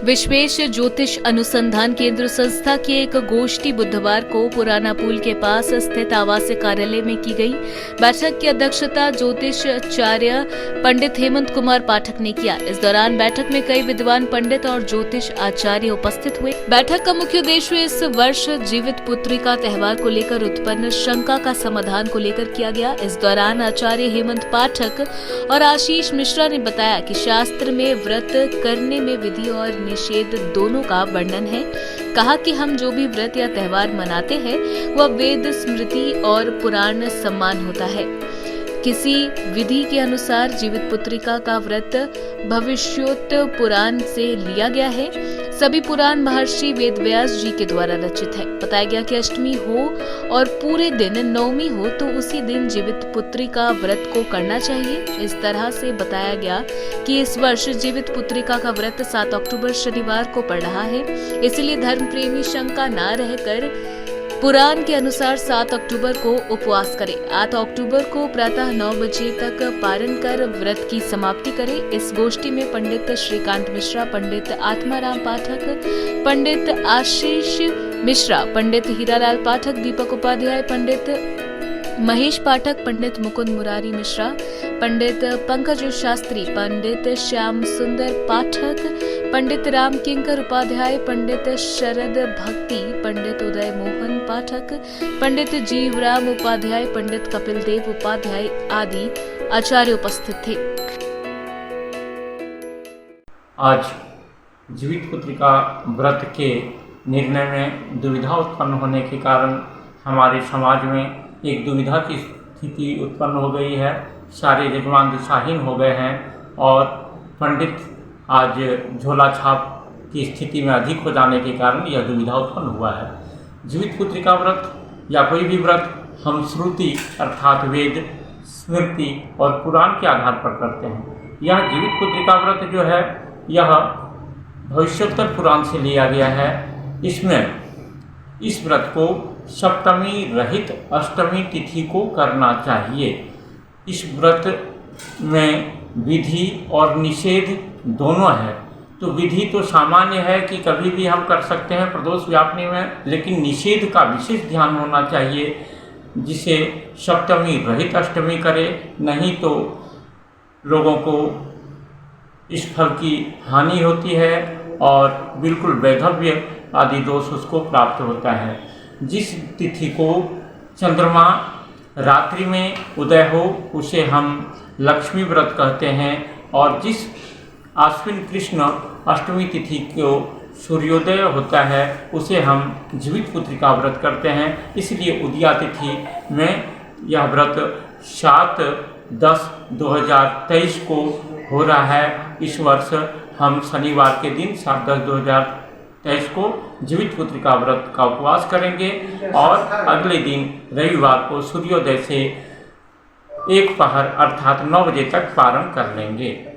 विश्वेश ज्योतिष अनुसंधान केंद्र संस्था की एक गोष्ठी बुधवार को पुराना पुल के पास स्थित आवासीय कार्यालय में की गई। बैठक की अध्यक्षता ज्योतिषाचार्य पंडित हेमंत कुमार पाठक ने किया। इस दौरान बैठक में कई विद्वान पंडित और ज्योतिष आचार्य उपस्थित हुए। बैठक का मुख्य उद्देश्य इस वर्ष जीवित पुत्रिका त्योहार को लेकर उत्पन्न शंका का समाधान को लेकर किया गया। इस दौरान आचार्य हेमंत पाठक और आशीष मिश्रा ने बताया कि शास्त्र में व्रत करने में विधि और निषेध दोनों का वर्णन है। कहा कि हम जो भी व्रत या त्योहार मनाते हैं वह वेद, स्मृति और पुराण सम्मान होता है। किसी विधि के अनुसार जीवित पुत्रिका का व्रत भविष्योत्त पुराण से लिया गया है। सभी पुराण महर्षि वेदव्यास जी के द्वारा रचित है। बताया गया कि अष्टमी हो और पूरे दिन नवमी हो तो उसी दिन जीवित पुत्री का व्रत को करना चाहिए। इस तरह से बताया गया कि इस वर्ष जीवित पुत्रिका का व्रत 7 अक्टूबर शनिवार को पड़ रहा है, इसलिए धर्म प्रेमी शंका न रहकर पुराण के अनुसार 7 अक्टूबर को उपवास करें। 8 अक्टूबर को प्रातः 9 बजे तक पारण कर व्रत की समाप्ति करें। इस गोष्ठी में पंडित श्रीकांत मिश्रा, पंडित आत्माराम पाठक, पंडित आशीष मिश्रा, पंडित हीरालाल पाठक, दीपक उपाध्याय, पंडित महेश पाठक, पंडित मुकुंद मुरारी मिश्रा, पंडित पंकज शास्त्री, पंडित श्याम सुंदर पाठक, पंडित राम किंकर उपाध्याय, पंडित शरद भक्ति, पंडित उदय मोहन पाठक, पंडित जीवराम उपाध्याय, पंडित कपिल देव उपाध्याय आदि आचार्य उपस्थित थे। आज जीवित पुत्रिका व्रत के निर्णय में दुविधा उत्पन्न होने के कारण हमारे समाज में एक दुविधा की स्थिति उत्पन्न हो गई है। सारे यजमान दिशाहीन हो गए हैं और पंडित आज झोला छाप की स्थिति में अधिक हो जाने के कारण यह दुविधा उत्पन्न हुआ है। जीवित पुत्रिका व्रत या कोई भी व्रत हम श्रुति अर्थात वेद, स्मृति और पुराण के आधार पर करते हैं। यह जीवित पुत्रिका व्रत जो है यह भविष्योत्तर पुराण से लिया गया है। इसमें इस व्रत को सप्तमी रहित अष्टमी तिथि को करना चाहिए। इस व्रत में विधि और निषेध दोनों है। तो विधि तो सामान्य है कि कभी भी हम कर सकते हैं प्रदोष व्यापनी में, लेकिन निषेध का विशेष ध्यान होना चाहिए जिसे सप्तमी रहित अष्टमी करे, नहीं तो लोगों को इस फल की हानि होती है और बिल्कुल वैधव्य आदि दोष उसको प्राप्त होता है। जिस तिथि को चंद्रमा रात्रि में उदय हो उसे हम लक्ष्मी व्रत कहते हैं और जिस आश्विन कृष्ण अष्टमी तिथि को सूर्योदय होता है उसे हम जीवित पुत्रिका व्रत करते हैं। इसलिए उदया तिथि में यह व्रत 7/10/2023 को हो रहा है। इस वर्ष हम शनिवार के दिन 7/10/2023 को जीवित पुत्रिका व्रत का उपवास करेंगे और अगले दिन रविवार को सूर्योदय से 1 पहर अर्थात 9 बजे तक पारण कर लेंगे।